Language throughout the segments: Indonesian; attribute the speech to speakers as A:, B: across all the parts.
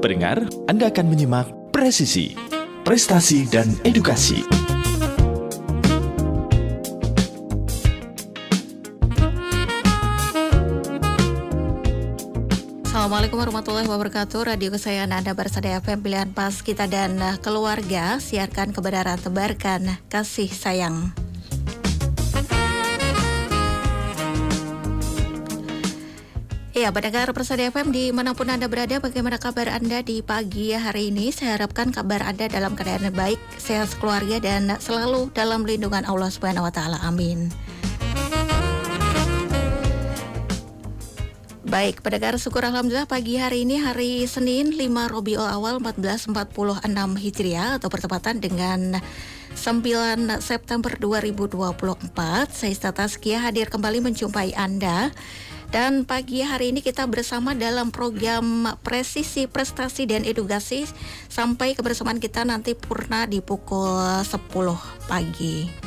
A: Pendengar, Anda akan menyimak Presisi, Prestasi dan Edukasi.
B: Assalamualaikum warahmatullahi wabarakatuh. Radio kesayangan Anda Barsada FM, pilihan pas kita dan keluarga. Siarkan kebenaran, tebarkan kasih sayang. Ya, pendengar Barsada FM dimanapun Anda berada, bagaimana kabar Anda di pagi hari ini? Saya harapkan kabar Anda dalam keadaan baik, sehat keluarga, dan selalu dalam lindungan Allah Subhanahu wa Ta'ala. Amin. Baik, pendengar, syukur alhamdulillah pagi hari ini hari Senin 5 Rabiul Awal 1446 Hijriah atau bertepatan dengan 9 September 2024. Saya Istata Skia hadir kembali menjumpai Anda. Dan pagi hari ini kita bersama dalam program Presisi, Prestasi dan Edukasi sampai kebersamaan kita nanti purna di pukul 10 pagi.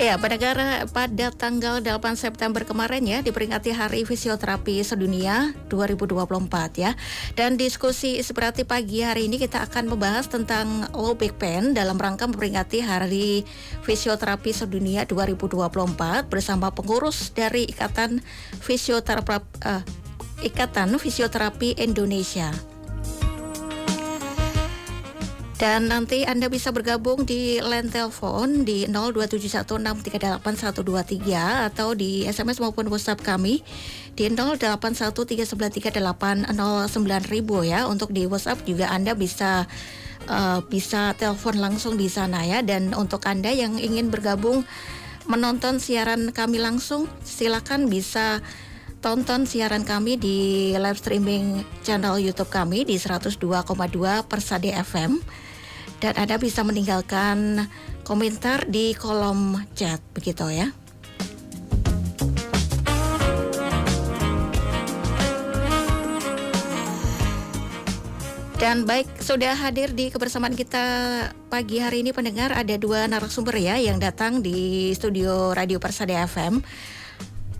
B: Ya, pendengar, pada tanggal 8 September kemarin ya diperingati Hari Fisioterapi Sedunia 2024 ya. Dan diskusi seperti pagi hari ini kita akan membahas tentang low back pain dalam rangka memperingati Hari Fisioterapi Sedunia 2024 bersama pengurus dari Ikatan Fisioterapi Indonesia. Dan nanti Anda bisa bergabung di line telepon di 02716381123 atau di SMS maupun WhatsApp kami di 081393809000 ya. Untuk di WhatsApp juga Anda bisa telepon langsung di sana ya. Dan untuk Anda yang ingin bergabung menonton siaran kami langsung, silakan bisa tonton siaran kami di live streaming channel YouTube kami di 102,2 Persada FM. Dan Anda bisa meninggalkan komentar di kolom chat, begitu ya. Dan baik, sudah hadir di kebersamaan kita pagi hari ini pendengar, ada dua narasumber ya yang datang di studio Radio Persada FM.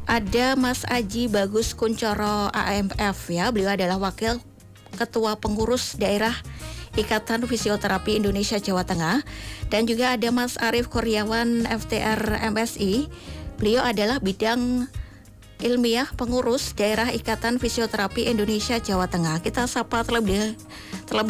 B: Ada Mas Aji Bagus Kuncoro AMF ya, beliau adalah Wakil Ketua Pengurus Daerah Ikatan Fisioterapi Indonesia Jawa Tengah. Dan juga ada Mas Arief Kuryawan FTR MSI, beliau adalah bidang ilmiah pengurus Daerah Ikatan Fisioterapi Indonesia Jawa Tengah. Kita sapa terlebih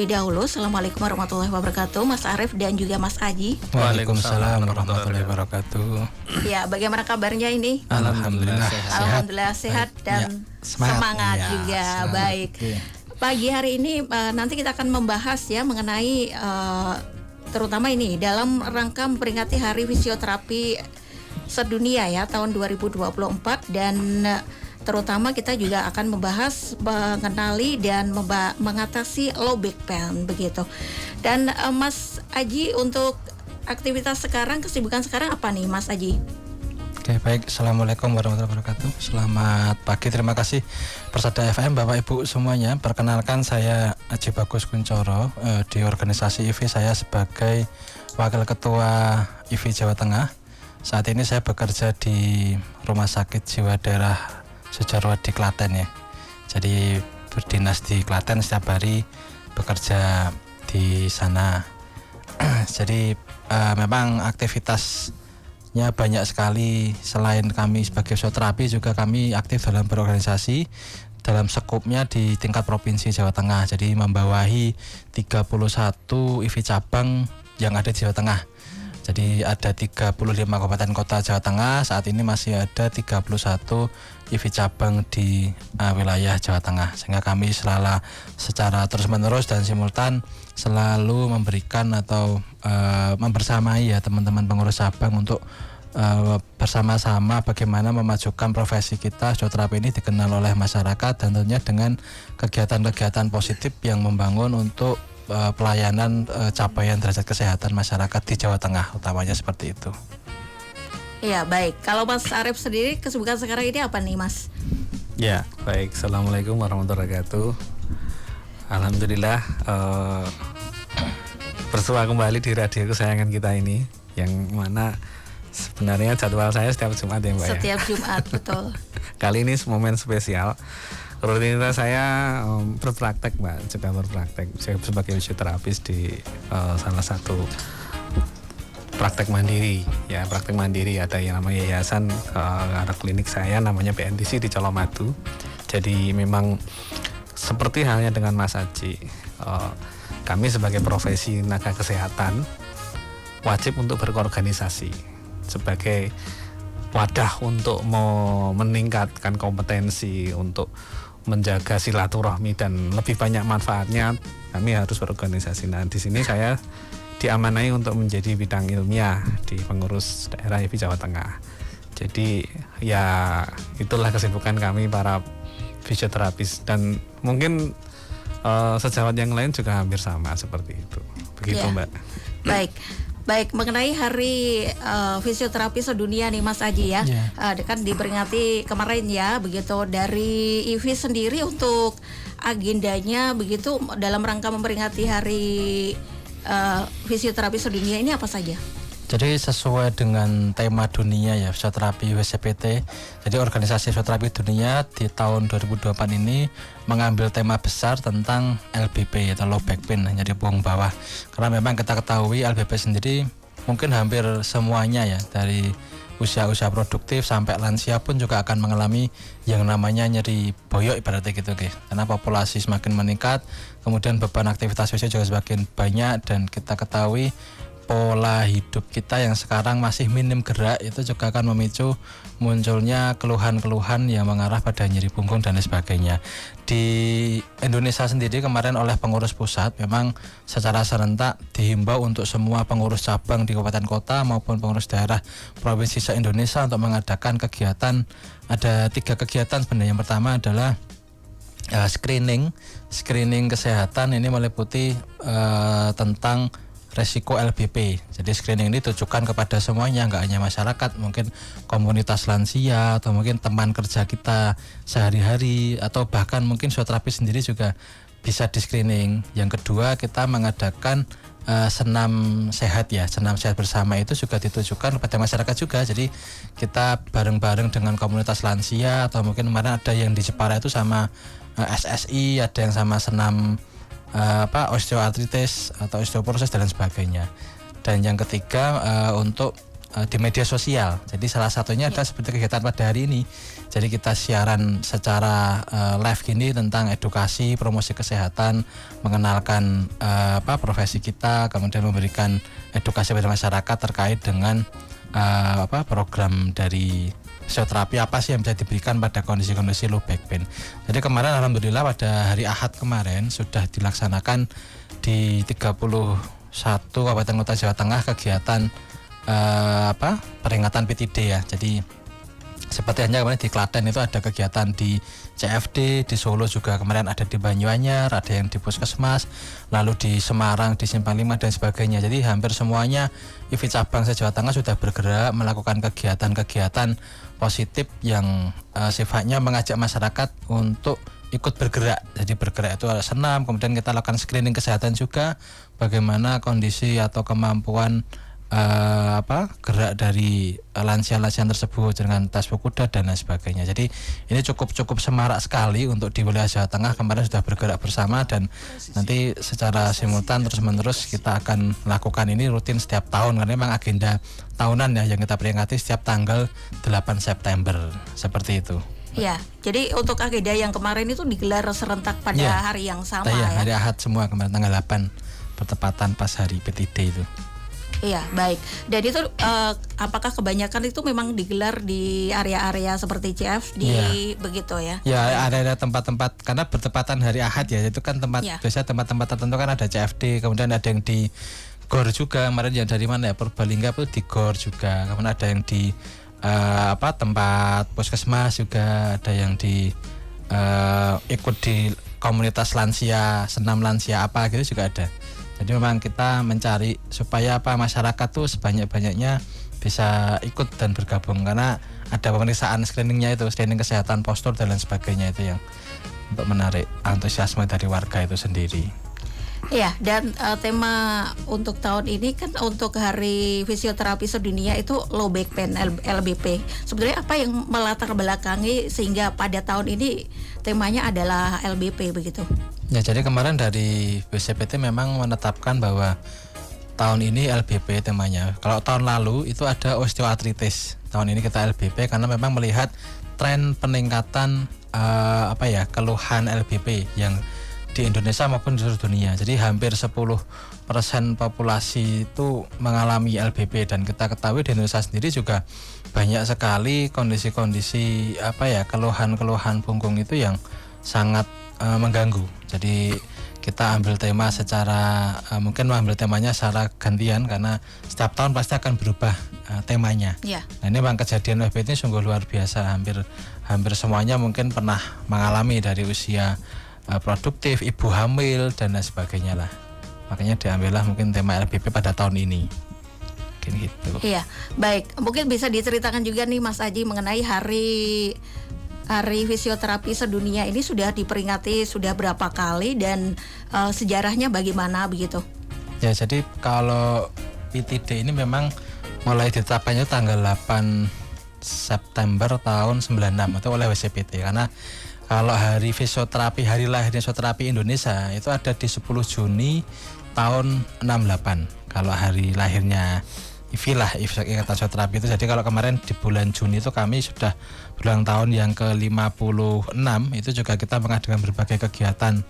B: dahulu. Assalamualaikum warahmatullahi wabarakatuh Mas Arief dan juga Mas Aji.
C: Waalaikumsalam warahmatullahi wabarakatuh.
B: Ya, bagaimana kabarnya ini?
C: Alhamdulillah
B: sehat dan semangat ya, juga semangat. Baik ya. Pagi hari ini nanti kita akan membahas ya mengenai terutama ini dalam rangka memperingati Hari Fisioterapi Sedunia ya tahun 2024, dan terutama kita juga akan membahas mengenali dan mengatasi low back pain begitu. Dan Mas Aji, untuk aktivitas sekarang, kesibukan sekarang apa nih Mas Aji?
C: Oke, baik. Assalamualaikum warahmatullahi wabarakatuh. Selamat pagi, terima kasih Persada FM, Bapak Ibu semuanya. Perkenalkan, saya Aji Bagus Kuncoro. Di organisasi IFI saya sebagai Wakil Ketua IFI Jawa Tengah. Saat ini saya bekerja di Rumah Sakit Jiwa Daerah Sujarwadi Klaten ya. Jadi berdinas di Klaten, setiap hari bekerja di sana. Jadi memang aktivitasnya banyak sekali. Selain kami sebagai fisioterapi, juga kami aktif dalam berorganisasi dalam sekupnya di tingkat provinsi Jawa Tengah. Jadi membawahi 31 IFI cabang yang ada di Jawa Tengah. Jadi ada 35 kabupaten kota Jawa Tengah. Saat ini masih ada 31 IFI cabang di wilayah Jawa Tengah. Sehingga kami selalu secara terus-menerus dan simultan selalu memberikan atau membersamai ya teman-teman pengurus cabang untuk bersama-sama bagaimana memajukan profesi kita. Fisioterapi ini dikenal oleh masyarakat dan tentunya dengan kegiatan-kegiatan positif yang membangun untuk pelayanan capaian derajat kesehatan masyarakat di Jawa Tengah, utamanya seperti itu.
B: Ya, baik. Kalau Mas Arief sendiri, kesibukan sekarang ini apa nih Mas?
D: Ya, baik. Assalamualaikum warahmatullahi wabarakatuh. Alhamdulillah bersua kembali di radio kesayangan kita ini. yang mana sebenarnya jadwal saya setiap Jumat ya Mbak ya.
B: Setiap Jumat, betul. Kali
D: ini momen spesial. Rutinitas saya berpraktek Mbak, juga berpraktek. Saya sebagai fisioterapis di salah satu praktek mandiri. Ya, praktek mandiri ada yang namanya yayasan, ada klinik saya namanya BNTC di Colomadu. Jadi memang seperti halnya dengan Mas Aji, kami sebagai profesi tenaga kesehatan wajib untuk berorganisasi sebagai wadah untuk meningkatkan kompetensi, untuk menjaga silaturahmi dan lebih banyak manfaatnya, kami harus berorganisasi. Nah, di sini saya diamanai untuk menjadi bidang ilmiah di pengurus daerah IFI Jawa Tengah. Jadi ya itulah kesibukan kami para fisioterapis, dan mungkin sejawat yang lain juga hampir sama seperti itu. Begitu
B: ya.
D: Mbak.
B: Baik, mengenai Hari Fisioterapi Sedunia nih Mas Aji ya, kan diperingati kemarin ya, begitu. Dari IFI sendiri untuk agendanya begitu dalam rangka memperingati Hari Fisioterapi Sedunia ini apa saja?
C: Jadi sesuai dengan tema dunia ya, fisioterapi WCPT. Jadi organisasi fisioterapi dunia di tahun 2024 ini mengambil tema besar tentang LBP atau low back pain, jadi punggung bawah. Karena memang kita ketahui LBP sendiri mungkin hampir semuanya ya, dari usia-usia produktif sampai lansia pun juga akan mengalami yang namanya nyeri boyok ibaratnya gitu guys. Karena populasi semakin meningkat, kemudian beban aktivitas fisik juga semakin banyak, dan kita ketahui pola hidup kita yang sekarang masih minim gerak itu juga akan memicu munculnya keluhan-keluhan yang mengarah pada nyeri punggung dan sebagainya. Di Indonesia sendiri kemarin oleh pengurus pusat memang secara serentak dihimbau untuk semua pengurus cabang di kabupaten kota maupun pengurus daerah provinsi se-Indonesia untuk mengadakan kegiatan. Ada 3 kegiatan sebenarnya. Yang pertama adalah screening kesehatan. Ini meliputi tentang resiko LBP. Jadi screening ini ditujukan kepada semuanya, nggak hanya masyarakat, mungkin komunitas lansia atau mungkin teman kerja kita sehari-hari, atau bahkan mungkin fisioterapi sendiri juga bisa di screening. Yang kedua, kita mengadakan senam sehat ya. Senam sehat bersama itu juga ditujukan kepada masyarakat juga. Jadi kita bareng-bareng dengan komunitas lansia, atau mungkin kemarin ada yang di Jepara itu sama SSI, ada yang sama senam osteoartritis atau osteoporosis dan sebagainya. Dan yang ketiga untuk di media sosial. Jadi salah satunya adalah seperti kegiatan pada hari ini. Jadi kita siaran secara live gini tentang edukasi, promosi kesehatan, mengenalkan profesi kita, kemudian memberikan edukasi pada masyarakat terkait dengan program dari fisioterapi apa sih yang bisa diberikan pada kondisi-kondisi low back pain. Jadi kemarin alhamdulillah pada hari Ahad kemarin sudah dilaksanakan di 31 Kabupaten Kota Jawa Tengah kegiatan peringatan PTD ya. Jadi seperti hanya kemarin di Klaten itu ada kegiatan di CFD, di Solo juga kemarin ada di Banyuanyar, ada yang di Puskesmas, lalu di Semarang, di Simpang 5 dan sebagainya. Jadi hampir semuanya IFI cabang se-Jawa Tengah sudah bergerak melakukan kegiatan-kegiatan positif yang sifatnya mengajak masyarakat untuk ikut bergerak. Jadi bergerak itu ada senam, kemudian kita lakukan screening kesehatan juga, bagaimana kondisi atau kemampuan gerak dari lansia-lansia tersebut dengan tes kuda dan lain sebagainya. Jadi ini cukup semarak sekali untuk di wilayah Jawa Tengah. Kemarin sudah bergerak bersama, dan nanti secara simultan terus-menerus kita akan lakukan ini rutin setiap tahun, karena memang agenda tahunan ya yang kita peringati setiap tanggal 8 September seperti itu.
B: Ya, jadi untuk agenda yang kemarin itu digelar serentak pada hari yang sama ya.
C: Hari Ahad semua kemarin tanggal 8 bertepatan pas hari PTD itu.
B: Iya, baik. Dan itu apakah kebanyakan itu memang digelar di area-area seperti CFD begitu ya?
C: Ya, ada tempat-tempat karena bertepatan hari Ahad ya, itu kan biasa tempat-tempat tertentu kan ada CFD, kemudian ada yang di GOR juga. Kemarin yang dari mana ya? Purbalingga itu di GOR juga. Kemudian ada yang di tempat Puskesmas juga, ada yang di ikut di komunitas lansia, senam lansia apa gitu juga ada. Jadi memang kita mencari supaya masyarakat tuh sebanyak-banyaknya bisa ikut dan bergabung, karena ada pemeriksaan screeningnya itu, screening kesehatan postur dan lain sebagainya itu yang untuk menarik antusiasme dari warga itu sendiri.
B: Iya, dan tema untuk tahun ini kan untuk Hari Fisioterapi Sedunia itu low back pain LBP. Sebenarnya apa yang melatar belakangi sehingga pada tahun ini temanya adalah LBP begitu?
C: Ya, jadi kemarin dari BCPT memang menetapkan bahwa tahun ini LBP temanya. Kalau tahun lalu itu ada osteoartritis. Tahun ini kita LBP karena memang melihat tren peningkatan keluhan LBP yang di Indonesia maupun di seluruh dunia. Jadi hampir 10% populasi itu mengalami LBP, dan kita ketahui di Indonesia sendiri juga banyak sekali kondisi-kondisi keluhan-keluhan punggung itu yang sangat mengganggu. Jadi kita ambil tema secara mungkin mengambil temanya secara gantian karena setiap tahun pasti akan berubah temanya.
B: Yeah.
C: Nah, ini memang kejadian LBP ini sungguh luar biasa. Hampir semuanya mungkin pernah mengalami dari usia produktif, ibu hamil dan lain sebagainya lah. Makanya diambillah mungkin tema LBP pada tahun ini. Mungkin gitu.
B: Iya, baik. Mungkin bisa diceritakan juga nih Mas Aji mengenai Hari Fisioterapi Sedunia ini sudah diperingati sudah berapa kali dan sejarahnya bagaimana begitu?
C: Ya, jadi kalau PTD ini memang mulai ditetapkannya tanggal 8 September tahun 96 itu oleh WCPT, karena kalau hari fisioterapi, hari lahirnya fisioterapi Indonesia itu ada di 10 Juni tahun 68. Kalau hari lahirnya IFI lah, Ikatan Fisioterapi itu. Jadi kalau kemarin di bulan Juni itu kami sudah berulang tahun yang ke-56, itu juga kita mengadakan berbagai kegiatan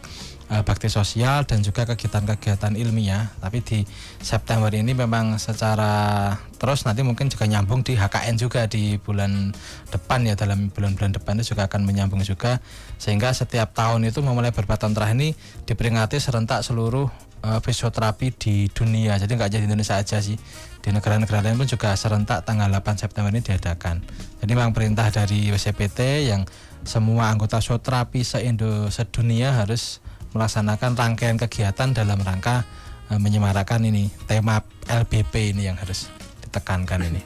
C: bakti sosial dan juga kegiatan-kegiatan ilmiah. Tapi di September ini memang secara terus nanti mungkin juga nyambung di HKN juga di bulan depan ya, dalam bulan-bulan depan itu juga akan menyambung juga, sehingga setiap tahun itu memulai beberapa tahun terakhir ini diperingati serentak seluruh fisioterapi di dunia. Jadi nggak jadi Indonesia aja sih, di negara-negara lain pun juga serentak tanggal 8 September ini diadakan. Jadi memang perintah dari WCPT yang semua anggota fisioterapi sedunia harus melaksanakan rangkaian kegiatan dalam rangka menyemarakan ini tema LBP ini yang harus ditekankan ini.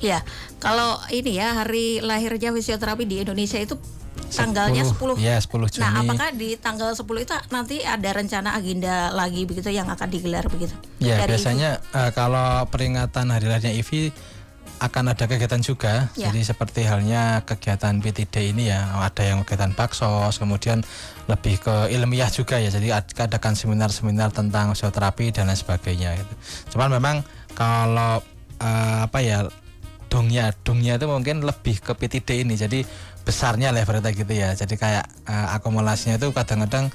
B: Ya, kalau ini ya hari lahirnya fisioterapi di Indonesia itu tanggalnya 10.
C: Ya, 10 Juni.
B: Nah, apakah di tanggal 10 itu nanti ada rencana agenda lagi begitu yang akan digelar begitu?
C: Ya,
B: dari
C: biasanya kalau peringatan hari lahirnya IFI akan ada kegiatan juga.
B: Ya.
C: Jadi seperti halnya kegiatan PTD ini ya, ada yang kegiatan baksos, kemudian lebih ke ilmiah juga ya. Jadi adakan seminar-seminar tentang fisioterapi dan lain sebagainya gitu. Cuman memang kalau dongnya itu mungkin lebih ke PTD ini. Jadi besarnya levelnya gitu ya. Jadi kayak akumulasinya itu kadang-kadang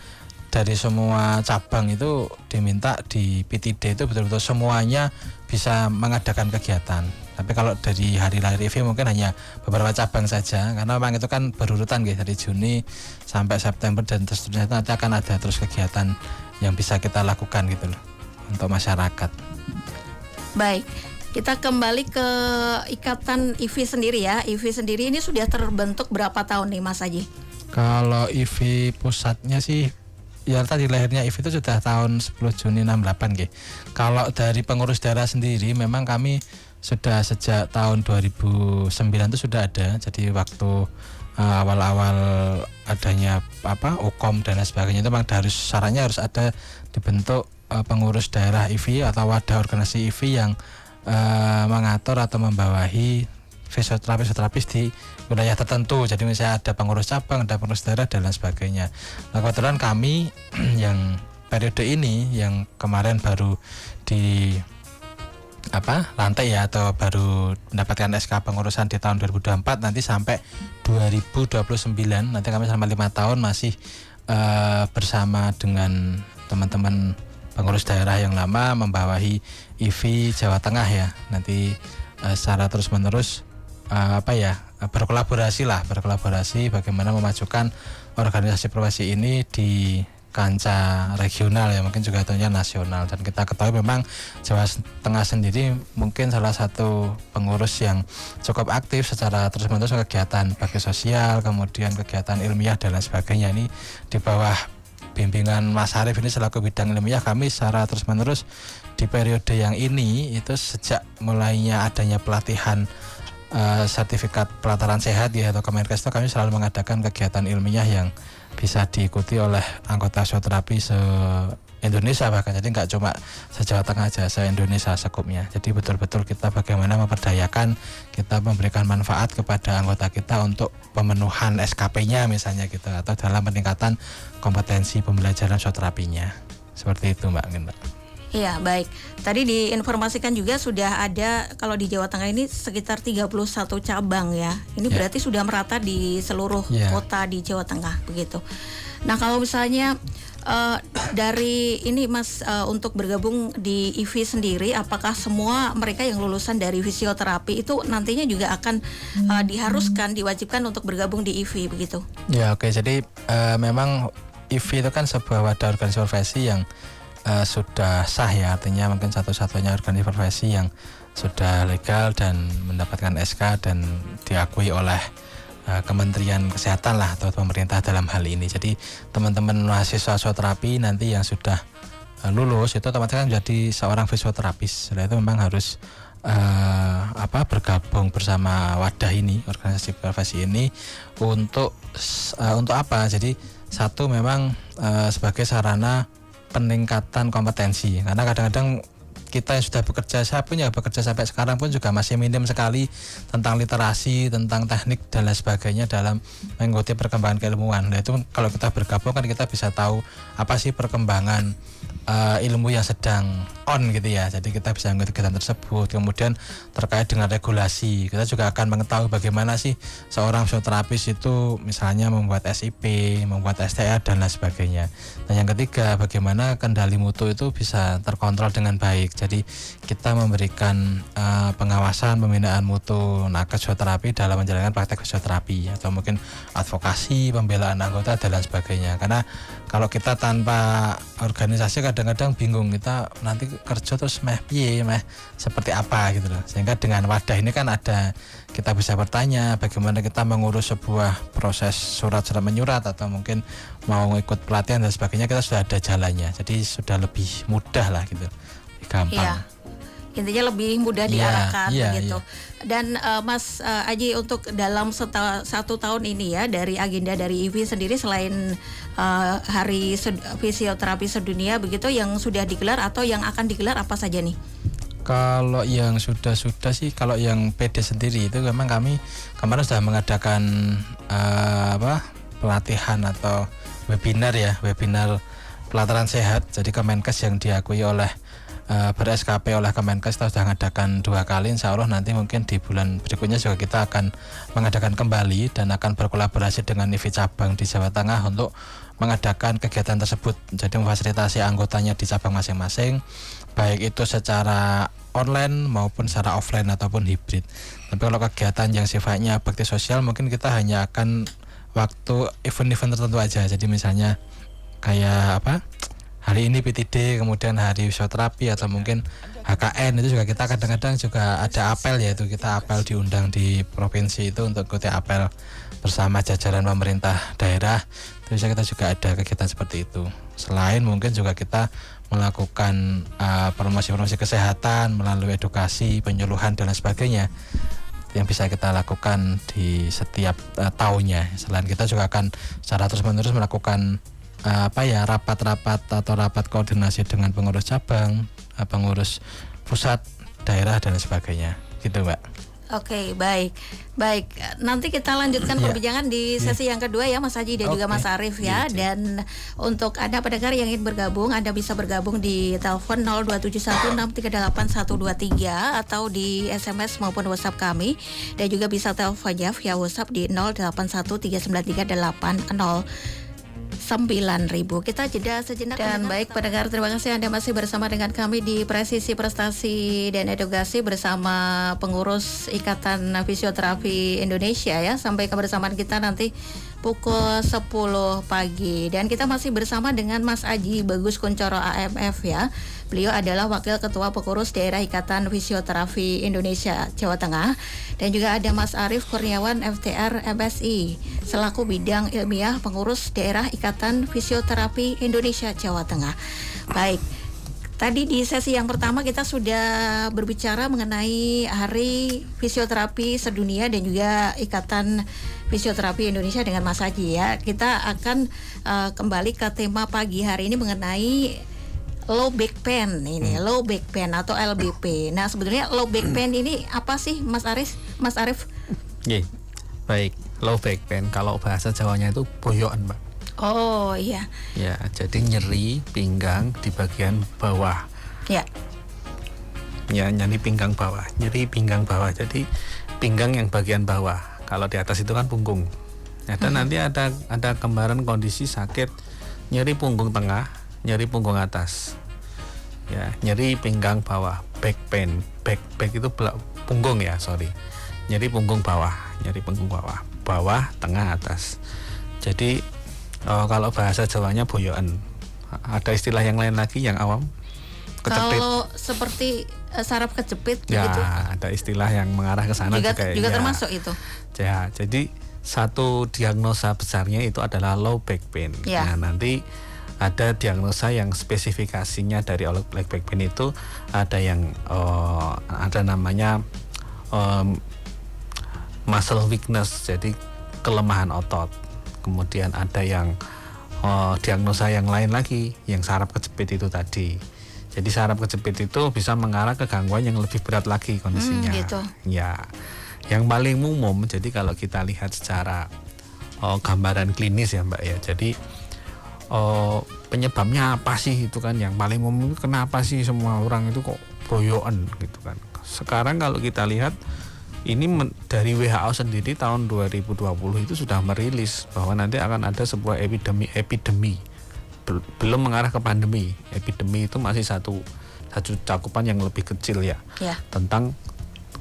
C: dari semua cabang itu diminta di PTD itu betul-betul semuanya bisa mengadakan kegiatan. Tapi kalau dari hari lahir IFI mungkin hanya beberapa cabang saja, karena memang itu kan berurutan gitu, dari Juni sampai September dan seterusnya, itu nanti akan ada terus kegiatan yang bisa kita lakukan gitu loh untuk masyarakat.
B: Baik, kita kembali ke Ikatan IFI sendiri ya. IFI sendiri ini sudah terbentuk berapa tahun nih Mas Aji?
C: Kalau IFI pusatnya sih ya tadi lahirnya IFI itu sudah tahun 10 Juni 68 gitu. Kalau dari pengurus daerah sendiri memang kami sudah sejak tahun 2009 itu sudah ada. Jadi waktu awal-awal adanya UKOM dan lain sebagainya itu memang syaratnya harus ada dibentuk pengurus daerah IFI atau wadah organisasi IFI yang mengatur atau membawahi fisioterapis di wilayah tertentu. Jadi misalnya ada pengurus cabang, ada pengurus daerah dan lain sebagainya. Nah, kebetulan kami yang periode ini yang kemarin baru di lantai ya, atau baru mendapatkan SK pengurusan di tahun 2024, nanti sampai 2029 nanti kami selama 5 tahun masih bersama dengan teman-teman pengurus daerah yang lama membawahi IFI Jawa Tengah ya. Nanti secara terus menerus berkolaborasi bagaimana memajukan organisasi profesi ini di kancah regional ya, mungkin juga tentunya nasional. Dan kita ketahui memang Jawa Tengah sendiri mungkin salah satu pengurus yang cukup aktif secara terus-menerus kegiatan bakti sosial, kemudian kegiatan ilmiah dan lain sebagainya. Ini di bawah bimbingan Mas Arif ini selaku bidang ilmiah, kami secara terus-menerus di periode yang ini itu sejak mulainya adanya pelatihan sertifikat pelataran sehat ya atau Kemenkes, itu kami selalu mengadakan kegiatan ilmiah yang bisa diikuti oleh anggota fisioterapi Indonesia bahkan, jadi nggak cuma se-Jawa Tengah aja, se-Indonesia sekupnya. Jadi betul-betul kita bagaimana memperdayakan, kita memberikan manfaat kepada anggota kita untuk pemenuhan SKP-nya misalnya gitu, atau dalam peningkatan kompetensi pembelajaran fisioterapinya. Seperti itu Mbak.
B: Iya, baik. Tadi diinformasikan juga sudah ada, kalau di Jawa Tengah ini sekitar 31 cabang ya. Ini berarti sudah merata di seluruh kota di Jawa Tengah begitu. Nah, kalau misalnya dari ini Mas, untuk bergabung di IFI sendiri, apakah semua mereka yang lulusan dari fisioterapi itu nantinya juga akan diharuskan, diwajibkan untuk bergabung di IFI begitu?
C: Ya, oke. Jadi memang IFI itu kan sebuah wadah organisasi profesi yang sudah sah ya, artinya mungkin satu-satunya organisasi profesi yang sudah legal dan mendapatkan SK dan diakui oleh Kementerian Kesehatan lah, atau pemerintah dalam hal ini. Jadi teman-teman mahasiswa fisioterapi nanti yang sudah lulus itu otomatis kan menjadi seorang fisioterapis. Setelah itu memang harus bergabung bersama wadah ini, organisasi profesi ini untuk apa? Jadi satu memang sebagai sarana peningkatan kompetensi, karena kadang-kadang kita yang sudah bekerja, saya pun ya bekerja sampai sekarang pun juga masih minim sekali tentang literasi, tentang teknik dan lain sebagainya dalam mengikuti perkembangan keilmuan. Nah itu kalau kita bergabung kan kita bisa tahu apa sih perkembangan ilmu yang sedang on gitu ya. Jadi kita bisa mengikuti kegiatan tersebut. Kemudian terkait dengan regulasi, kita juga akan mengetahui bagaimana sih seorang fisioterapis itu misalnya membuat SIP, membuat STA dan lain sebagainya. Dan yang ketiga, bagaimana kendali mutu itu bisa terkontrol dengan baik. Jadi kita memberikan pengawasan, pembinaan mutu nakes fisioterapi dalam menjalankan praktek fisioterapi, atau mungkin advokasi, pembelaan anggota dan lain sebagainya. Karena kalau kita tanpa organisasi kadang-kadang bingung, kita nanti kerja terus meh seperti apa gitu loh. Sehingga dengan wadah ini kan ada, kita bisa bertanya bagaimana kita mengurus sebuah proses surat-surat menyurat, atau mungkin mau ikut pelatihan dan sebagainya, kita sudah ada jalannya. Jadi sudah lebih mudah lah gitu, gampang.
B: Iya. Intinya lebih mudah diarahkan begitu. Dan Mas Aji, untuk dalam satu tahun ini ya, dari agenda dari IFI sendiri, selain Hari Fisioterapi Sedunia begitu yang sudah digelar atau yang akan digelar, apa saja nih?
C: Kalau yang sudah sih, kalau yang PD sendiri itu memang kami kemarin sudah mengadakan pelatihan atau webinar pelataran sehat. Jadi Kemenkes yang diakui oleh ber-SKP oleh Kemenkes, kita sudah mengadakan 2 kali. Insya Allah nanti mungkin di bulan berikutnya juga kita akan mengadakan kembali dan akan berkolaborasi dengan IFI cabang di Jawa Tengah untuk mengadakan kegiatan tersebut. Jadi memfasilitasi anggotanya di cabang masing-masing, baik itu secara online maupun secara offline ataupun hibrid. Tapi kalau kegiatan yang sifatnya bakti sosial, mungkin kita hanya akan waktu event-event tertentu aja. Jadi misalnya kayak hari ini PTD, kemudian hari fisioterapi, atau mungkin HKN, itu juga kita kadang-kadang juga ada apel, yaitu kita apel diundang di provinsi itu untuk ikuti apel bersama jajaran pemerintah daerah. Terus kita juga ada kegiatan seperti itu. Selain mungkin juga kita melakukan promosi-promosi kesehatan melalui edukasi, penyuluhan dan lain sebagainya yang bisa kita lakukan di setiap tahunnya. Selain kita juga akan secara terus-menerus melakukan rapat-rapat atau rapat koordinasi dengan pengurus cabang, pengurus pusat, daerah dan sebagainya, gitu Mbak.
B: Oke, baik. Nanti kita lanjutkan perbincangan di sesi yang kedua ya, Mas Haji dan juga Mas Arief ya. Dan untuk Anda pendengar yang ingin bergabung, Anda bisa bergabung di telepon 02716381123 atau di SMS maupun WhatsApp kami, dan juga bisa teleponnya via WhatsApp di 0813938090. Kita jeda sejenak. Dan baik pendengar, terima kasih Anda masih bersama dengan kami di Presisi Prestasi dan Edukasi bersama pengurus Ikatan Fisioterapi Indonesia ya. Sampai kebersamaan kita nanti pukul 10 pagi. Dan kita masih bersama dengan Mas Aji Bagus Kuncoro AMF ya. Beliau adalah Wakil Ketua Pengurus Daerah Ikatan Fisioterapi Indonesia Jawa Tengah. Dan juga ada Mas Arief Kurniawan FTR MSI selaku Bidang Ilmiah Pengurus Daerah Ikatan Fisioterapi Indonesia Jawa Tengah. Baik, tadi di sesi yang pertama kita sudah berbicara mengenai Hari Fisioterapi Sedunia dan juga Ikatan Fisioterapi Indonesia dengan Mas Haji ya. Kita akan kembali ke tema pagi hari ini mengenai low back pain ini, low back pain atau LBP. Nah, sebenarnya low back pain ini apa sih, Mas Arif?
D: Baik, low back pain kalau bahasa Jawanya itu boyokan, Mbak.
B: Oh iya.
D: Ya, jadi nyeri pinggang di bagian bawah.
B: Ya.
D: Ya, nyeri pinggang bawah. Jadi pinggang yang bagian bawah. Kalau di atas itu kan punggung. Ya, dan nanti ada gambaran kondisi sakit nyeri punggung tengah, nyeri punggung atas. Ya, nyeri pinggang bawah, back pain. Back itu punggung ya, sorry. Nyeri punggung bawah, bawah, tengah, atas. Jadi kalau bahasa Jawanya boyokan. Ada istilah yang lain lagi yang awam? Kejepit.
B: Kalau seperti saraf kejepit
D: Ya,
B: gitu.
D: ada istilah yang mengarah ke sana juga
B: ya. Termasuk itu.
D: Ya, jadi satu diagnosa besarnya itu adalah low back pain.
B: Ya.
D: Nah, nanti ada diagnosa yang spesifikasinya dari low back pain itu ada yang ada namanya muscle weakness, jadi kelemahan otot. Kemudian ada yang diagnosa yang lain lagi, yang saraf kejepit itu tadi. Jadi saraf kejepit itu bisa mengarah ke gangguan yang lebih berat lagi kondisinya.
B: Gitu.
D: Ya, yang paling umum. Jadi kalau kita lihat secara gambaran klinis ya, Mbak ya. Jadi penyebabnya apa sih itu kan yang paling umum, kenapa sih semua orang itu kok boyokan gitu kan. Sekarang kalau kita lihat ini dari WHO sendiri tahun 2020 itu sudah merilis bahwa nanti akan ada sebuah epidemi. Belum mengarah ke pandemi. Epidemi itu masih satu cakupan yang lebih kecil ya. Tentang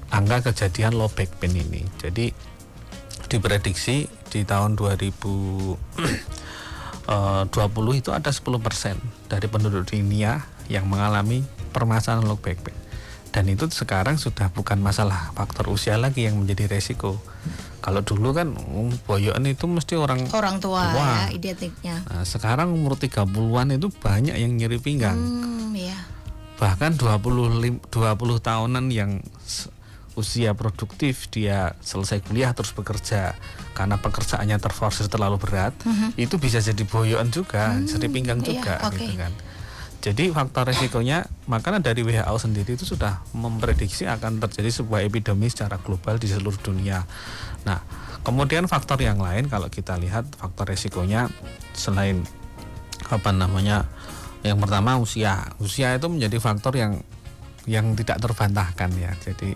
D: angka kejadian low back pain ini. Jadi diprediksi di tahun 2020 itu ada 10% dari penduduk dunia yang mengalami permasalahan low back pain. Dan itu sekarang sudah bukan masalah faktor usia lagi yang menjadi resiko. Kalau dulu kan boyokan itu mesti orang
B: tua. Ya, identiknya.
D: Nah, sekarang umur 30-an itu banyak yang nyeri pinggang.
B: Ya.
D: Bahkan 20 tahunan yang usia produktif, dia selesai kuliah terus bekerja karena pekerjaannya terforsir terlalu berat, itu bisa jadi boyokan juga, nyeri pinggang juga gitu kan. Jadi faktor resikonya, makanya dari WHO sendiri itu sudah memprediksi akan terjadi sebuah epidemi secara global di seluruh dunia. Nah, kemudian faktor yang lain kalau kita lihat faktor resikonya selain yang pertama usia itu menjadi faktor yang tidak terbantahkan ya. Jadi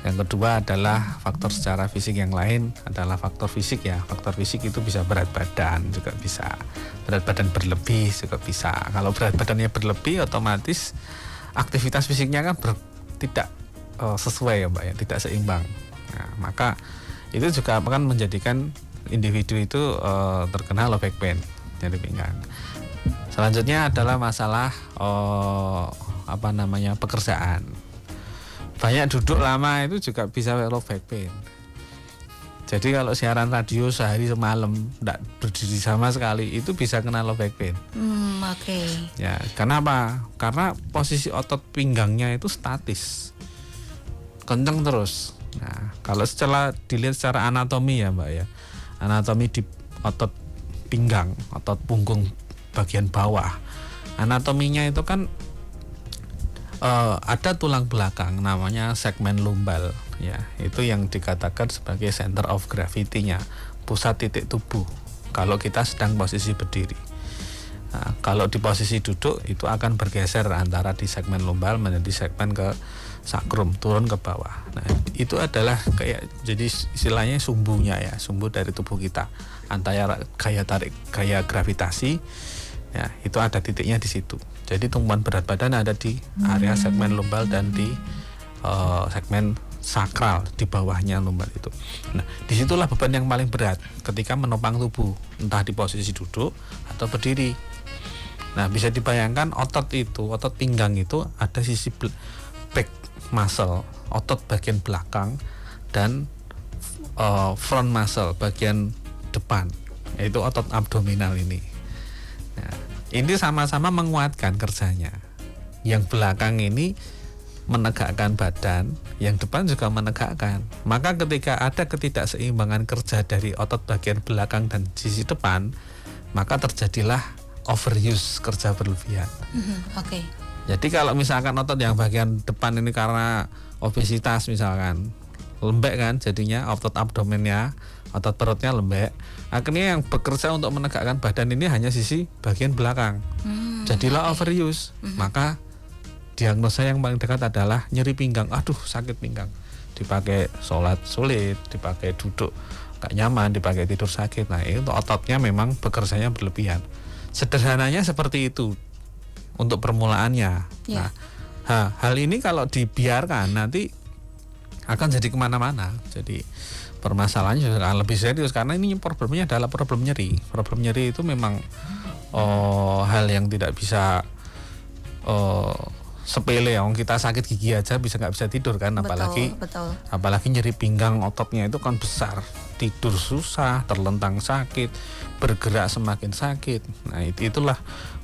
D: yang kedua adalah faktor secara fisik yang lain adalah faktor fisik ya. Faktor fisik itu bisa berat badan juga bisa. Berat badan berlebih juga bisa. Kalau berat badannya berlebih otomatis aktivitas fisiknya kan tidak sesuai ya Mbak ya, tidak seimbang. Nah, maka itu juga akan menjadikan individu itu terkena low back pain, nyeri pinggang. Selanjutnya adalah masalah pekerjaan. Banyak duduk lama itu juga bisa low back pain. Jadi kalau siaran radio sehari semalam tidak berdiri sama sekali itu bisa kena low back pain.
B: Oke.
D: Ya, kenapa? Karena posisi otot pinggangnya itu statis, kenceng terus. Nah, kalau dilihat secara anatomi ya Mbak ya, anatomi di otot pinggang, otot punggung bagian bawah, anatominya itu kan ada tulang belakang namanya segmen lumbal ya, itu yang dikatakan sebagai center of gravity-nya, pusat titik tubuh kalau kita sedang posisi berdiri. Nah, kalau di posisi duduk itu akan bergeser antara di segmen lumbal menjadi segmen ke sakrum, turun ke bawah. Nah, itu adalah kayak jadi istilahnya sumbunya ya, sumbu dari tubuh kita antara gaya gravitasi ya, itu ada titiknya di situ. Jadi tumpuan berat badan ada di area segmen lumbal dan di segmen sakral di bawahnya lumbal itu. Nah, disitulah beban yang paling berat ketika menopang tubuh, entah di posisi duduk atau berdiri. Nah, bisa dibayangkan otot pinggang itu ada sisi back muscle, otot bagian belakang, dan front muscle bagian depan, yaitu otot abdominal ini. Nah, ini sama-sama menguatkan kerjanya. Yang belakang ini menegakkan badan, yang depan juga menegakkan. Maka ketika ada ketidakseimbangan kerja dari otot bagian belakang dan sisi depan, maka terjadilah overuse, kerja berlebihan.
B: Oke.
D: Jadi kalau misalkan otot yang bagian depan ini karena obesitas misalkan lembek kan, jadinya otot abdomennya, otot perutnya lembek. Akhirnya yang bekerja untuk menegakkan badan ini hanya sisi bagian belakang. Jadilah overuse. Maka diagnosa yang paling dekat adalah nyeri pinggang. Aduh, sakit pinggang. Dipakai sholat sulit, dipakai duduk gak nyaman, dipakai tidur sakit. Nah, itu ototnya memang bekerjanya berlebihan. Sederhananya seperti itu untuk permulaannya.
B: Ya.
D: Nah, hal ini kalau dibiarkan nanti akan jadi kemana-mana. Jadi permasalahannya juga akan lebih serius karena ini problemnya adalah problem nyeri. Problem nyeri itu memang hal yang tidak bisa sepele. Kita sakit gigi aja nggak bisa tidur kan, apalagi nyeri pinggang, ototnya itu kan besar, tidur susah, terlentang sakit, bergerak semakin sakit. Nah, itulah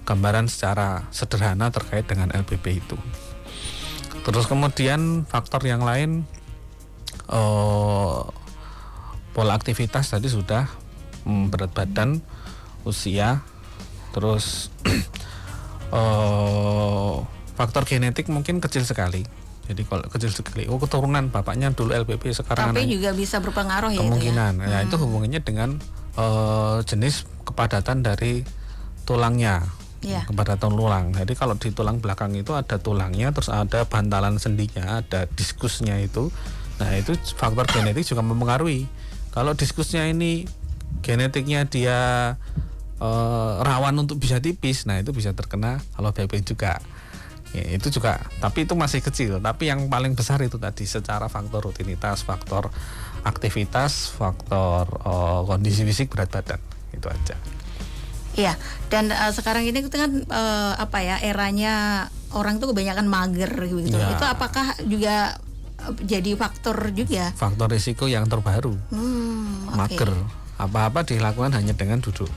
D: gambaran secara sederhana terkait dengan LPP itu. Terus kemudian faktor yang lain, pola aktivitas tadi sudah, berat badan, usia, terus faktor genetik mungkin kecil sekali. Jadi kalau kecil sekali, keturunan bapaknya dulu LPP sekarang.
B: Tapi juga bisa berpengaruh ya.
D: Kemungkinan, itu ya. Itu hubungannya dengan jenis kepadatan dari tulangnya.
B: Ya.
D: Kepadatan tulang. Jadi kalau di tulang belakang itu ada tulangnya, terus ada bantalan sendinya, ada diskusnya itu. Nah, itu faktor genetik juga mempengaruhi. Kalau diskusnya ini genetiknya dia rawan untuk bisa tipis, nah itu bisa terkena LPP juga. Ya, itu juga, tapi itu masih kecil. Tapi yang paling besar itu tadi secara faktor rutinitas, faktor aktivitas, faktor kondisi fisik, berat badan, itu aja.
B: Iya, dan sekarang ini kan eranya orang tuh kebanyakan mager gitu.
D: Ya.
B: Itu apakah juga jadi faktor juga?
D: Faktor risiko yang terbaru, mager. Apa-apa dilakukan hanya dengan duduk.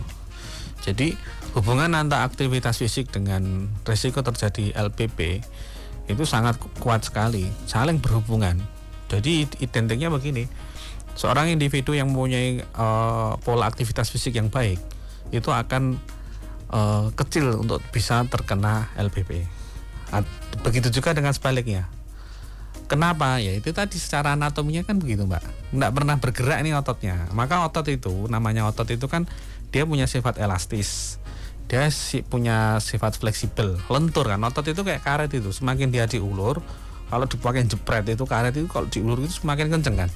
D: Jadi hubungan antara aktivitas fisik dengan risiko terjadi LPP itu sangat kuat sekali, saling berhubungan. Jadi identiknya begini, seorang individu yang mempunyai pola aktivitas fisik yang baik itu akan kecil untuk bisa terkena LPP. Begitu juga dengan sebaliknya. Kenapa? Ya itu tadi secara anatominya kan begitu, Mbak. Nggak pernah bergerak nih ototnya. Maka otot itu, namanya otot itu kan dia punya sifat elastis. Dia punya sifat fleksibel, lentur kan. Otot itu kayak karet itu, semakin dia diulur, kalau dipakai jepret itu karet itu kalau diulur itu semakin kenceng kan.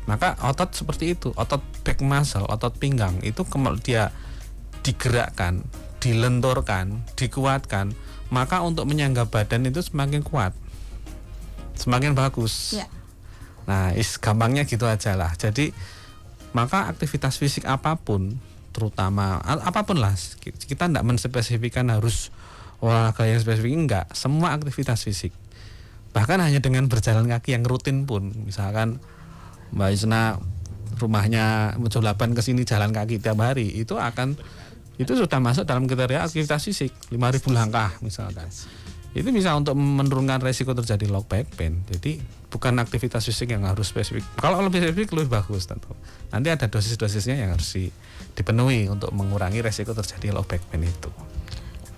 D: Maka otot seperti itu, otot back muscle, otot pinggang itu kalau dia digerakkan, dilenturkan, dikuatkan, maka untuk menyangga badan itu semakin kuat, semakin bagus.
B: Ya.
D: Nah, gampangnya gitu aja lah. Jadi maka aktivitas fisik apapun, terutama apapun lah, kita tidak menspesifikkan harus olahraga yang spesifik, enggak, semua aktivitas fisik. Bahkan hanya dengan berjalan kaki yang rutin pun, misalkan Mbak Isna rumahnya Mojolaban ke sini jalan kaki tiap hari, itu sudah masuk dalam kriteria aktivitas fisik, 5.000 langkah misalkan. Itu bisa untuk menurunkan resiko terjadi low back pain. Jadi bukan aktivitas fisik yang harus spesifik. Kalau lebih spesifik lebih bagus tentu. Nanti ada dosis-dosisnya yang harus dipenuhi untuk mengurangi resiko terjadi low back pain itu.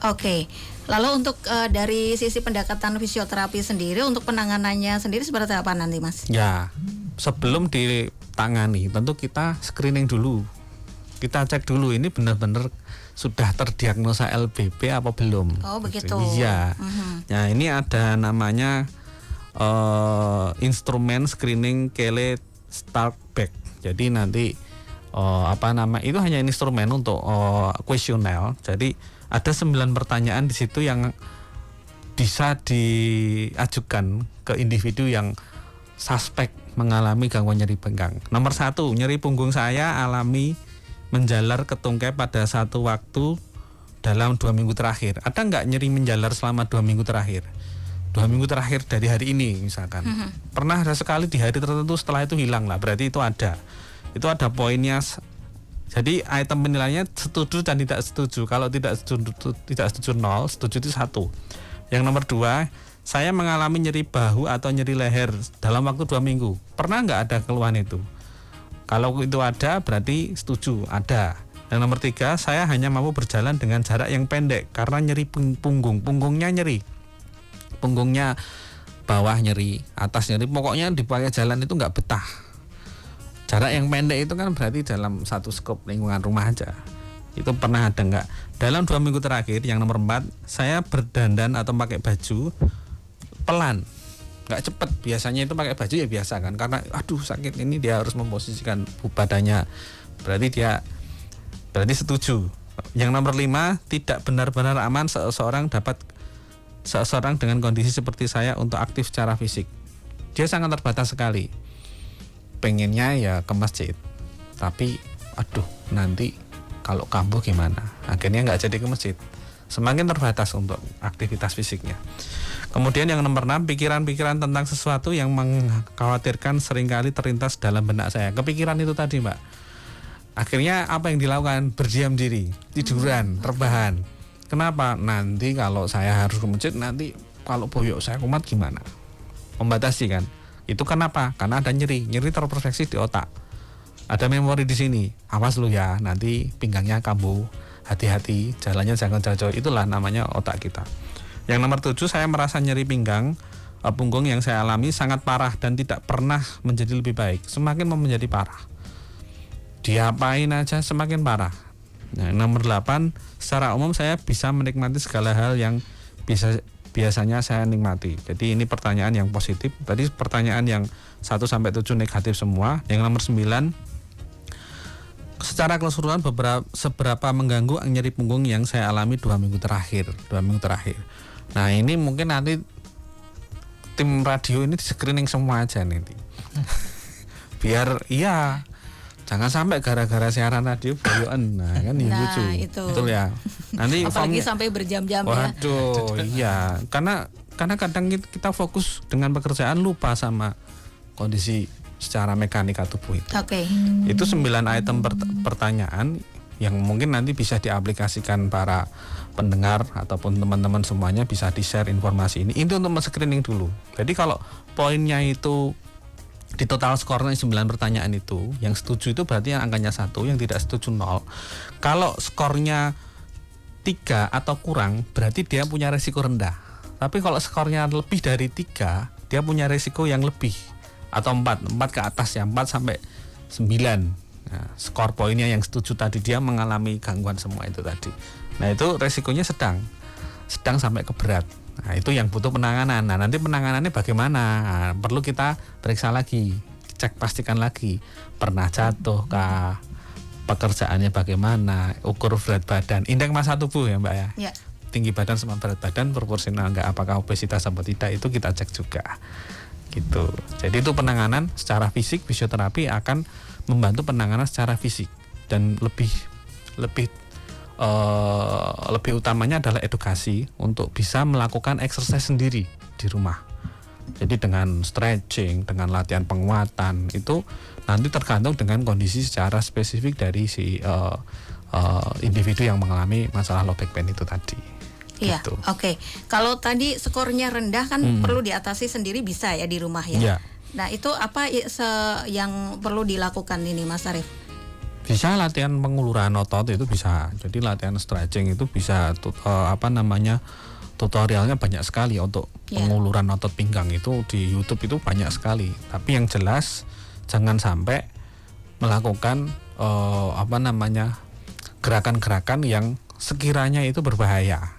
B: Oke. Lalu untuk dari sisi pendekatan fisioterapi sendiri, untuk penanganannya sendiri seperti apa nanti, Mas?
D: Ya, sebelum ditangani tentu kita screening dulu. Kita cek dulu ini benar-benar sudah terdiagnosa LPP apa belum.
B: Oh, begitu.
D: Iya. Nah, ini ada namanya instrumen screening Kelly Starkback. Jadi nanti itu hanya instrumen untuk kuesioner. Jadi ada 9 pertanyaan di situ yang bisa diajukan ke individu yang suspek mengalami gangguan nyeri pinggang. Nomor 1, nyeri punggung saya alami menjalar ke tungkai pada satu waktu dalam 2 minggu terakhir. Ada nggak nyeri menjalar selama 2 minggu terakhir? 2 minggu terakhir dari hari ini misalkan. Pernah ada sekali di hari tertentu, setelah itu hilang lah, berarti itu ada. Itu ada poinnya. Jadi item penilaiannya setuju dan tidak setuju. Kalau tidak setuju 0, setuju itu 1. Yang nomor 2, saya mengalami nyeri bahu atau nyeri leher dalam waktu 2 minggu. Pernah nggak ada keluhan itu? Kalau itu ada berarti setuju, ada. Yang nomor 3, saya hanya mampu berjalan dengan jarak yang pendek karena nyeri punggungnya nyeri. Punggungnya bawah nyeri, atas nyeri, pokoknya dipakai jalan itu nggak betah. Jarak yang pendek itu kan berarti dalam satu skop lingkungan rumah aja. Itu pernah ada nggak? Dalam 2 minggu terakhir, yang nomor 4, saya berdandan atau pakai baju pelan, nggak cepet. Biasanya itu pakai baju ya biasa kan, karena aduh sakit ini dia harus memposisikan badannya. Berarti setuju. Yang nomor 5, tidak benar-benar aman seseorang dengan kondisi seperti saya untuk aktif secara fisik. Dia sangat terbatas sekali. Pengennya ya ke masjid, tapi aduh nanti kalau kambuh gimana? Akhirnya nggak jadi ke masjid. Semakin terbatas untuk aktivitas fisiknya. Kemudian yang nomor 6, pikiran-pikiran tentang sesuatu yang mengkhawatirkan seringkali terlintas dalam benak saya. Kepikiran itu tadi, Mbak. Akhirnya apa yang dilakukan? Berdiam diri, tiduran, rebahan. Kenapa? Nanti kalau saya harus ke masjid, nanti kalau boyok saya kumat gimana? Membatasi kan? Itu kenapa? Karena ada nyeri terproteksi di otak. Ada memori di sini. Awas lu ya, nanti pinggangnya kambuh. Hati-hati, jalannya jangan jauh-jauh. Itulah namanya otak kita. Yang nomor 7, saya merasa nyeri punggung yang saya alami sangat parah dan tidak pernah menjadi lebih baik. Semakin menjadi parah. Diapain aja semakin parah. Nah, nomor 8, secara umum saya bisa menikmati segala hal yang biasanya saya nikmati. Jadi ini pertanyaan yang positif. Tadi pertanyaan yang 1-7 negatif semua. Yang nomor 9, secara keseluruhan seberapa mengganggu nyeri punggung yang saya alami 2 minggu terakhir. Nah ini mungkin nanti tim radio ini di screening semua aja nanti. Biar jangan sampai gara-gara siaran radio boyoan. Nah kan ini lucu.
B: Itu.
D: Betul ya. Nanti
B: apalagi sampai berjam-jam.
D: Waduh, iya. Karena kadang kita fokus dengan pekerjaan, lupa sama kondisi secara mekanika tubuh itu.
B: Oke.
D: Itu 9 item pertanyaan yang mungkin nanti bisa diaplikasikan para pendengar ataupun teman-teman semuanya, bisa di-share informasi ini. Itu untuk men-screening dulu. Jadi kalau poinnya itu di total skornya 9 pertanyaan itu, yang setuju itu berarti yang angkanya 1, yang tidak setuju 0. Kalau skornya 3 atau kurang, berarti dia punya resiko rendah. Tapi kalau skornya lebih dari 3, dia punya resiko yang lebih, atau 4 ke atas ya, 4 sampai 9. Nah, skor poinnya yang setuju tadi, dia mengalami gangguan semua itu tadi. Nah itu resikonya sedang sampai ke berat. Nah itu yang butuh penanganan. Nah nanti penanganannya bagaimana? Nah, perlu kita periksa lagi, cek pastikan lagi, pernah jatuh kah, pekerjaannya bagaimana, ukur berat badan, indeks massa tubuh ya Mbak ya.
B: Ya.
D: Tinggi badan sama berat badan proporsional nggak, apakah obesitas atau tidak, itu kita cek juga. Gitu. Jadi itu penanganan secara fisik. Fisioterapi akan membantu penanganan secara fisik, dan lebih utamanya adalah edukasi untuk bisa melakukan exercise sendiri di rumah. Jadi dengan stretching, dengan latihan penguatan, itu nanti tergantung dengan kondisi secara spesifik dari si individu yang mengalami masalah low back pain itu tadi.
B: Iya,
D: gitu.
B: Oke. Kalau tadi skornya rendah kan perlu diatasi sendiri, bisa ya di rumah ya.
D: Ya.
B: Nah itu apa yang perlu dilakukan ini Mas Arief?
D: Bisa latihan penguluran otot, itu bisa. Jadi latihan stretching itu bisa tutorialnya banyak sekali untuk penguluran otot pinggang, itu di YouTube itu banyak sekali. Tapi yang jelas jangan sampai melakukan gerakan-gerakan yang sekiranya itu berbahaya.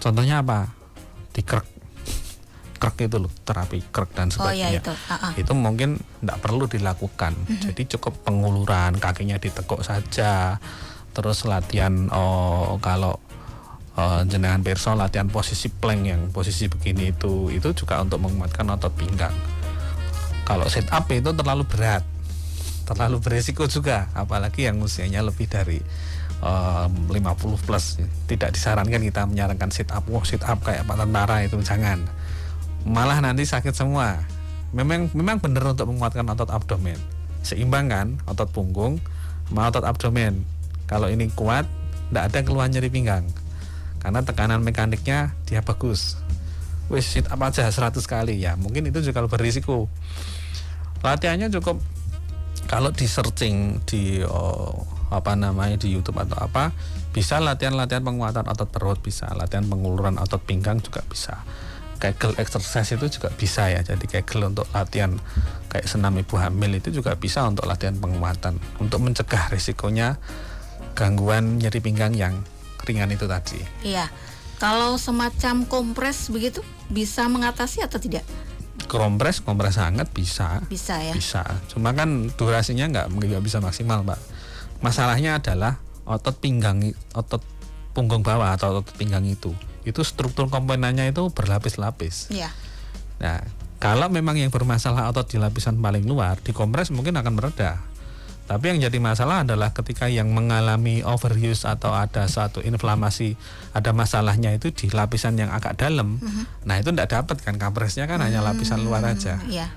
D: Contohnya apa? Dikrek itu loh, terapi krek dan sebagainya. Itu mungkin tidak perlu dilakukan. Jadi cukup penguluran, kakinya ditekuk saja. Terus latihan kalau jenengan pirsa, latihan posisi plank yang posisi begini itu juga untuk menguatkan otot pinggang. Kalau sit up itu terlalu berat, terlalu beresiko juga, apalagi yang usianya lebih dari 50 plus. Tidak disarankan kita menyarankan sit up kayak Pak Tentara, itu jangan. Malah nanti sakit semua. Memang benar untuk menguatkan otot abdomen. Seimbang kan otot punggung sama otot abdomen. Kalau ini kuat, tidak ada keluhan nyeri pinggang. Karena tekanan mekaniknya dia bagus. Wis sit up aja 100 kali ya. Mungkin itu juga berisiko. Latihannya cukup, kalau di searching di di YouTube atau apa, bisa latihan penguatan otot perut, bisa latihan penguluran otot pinggang juga bisa. Kegel exercise itu juga bisa ya. Jadi Kegel untuk latihan kayak senam ibu hamil itu juga bisa untuk latihan penguatan untuk mencegah risikonya gangguan nyeri pinggang yang ringan itu tadi.
B: Iya. Kalau semacam kompres begitu bisa mengatasi atau tidak?
D: Kompres hangat bisa.
B: Bisa ya.
D: Bisa. Cuma kan durasinya nggak bisa maksimal, Mbak. Masalahnya adalah otot punggung bawah atau otot pinggang itu struktur komponennya itu berlapis-lapis.
B: Iya.
D: Nah, kalau memang yang bermasalah otot di lapisan paling luar, dikompres mungkin akan mereda. Tapi yang jadi masalah adalah ketika yang mengalami overuse atau ada suatu inflamasi, ada masalahnya itu di lapisan yang agak dalam. Nah, itu tidak dapat kan, kompresnya kan hanya lapisan luar aja.
B: Iya.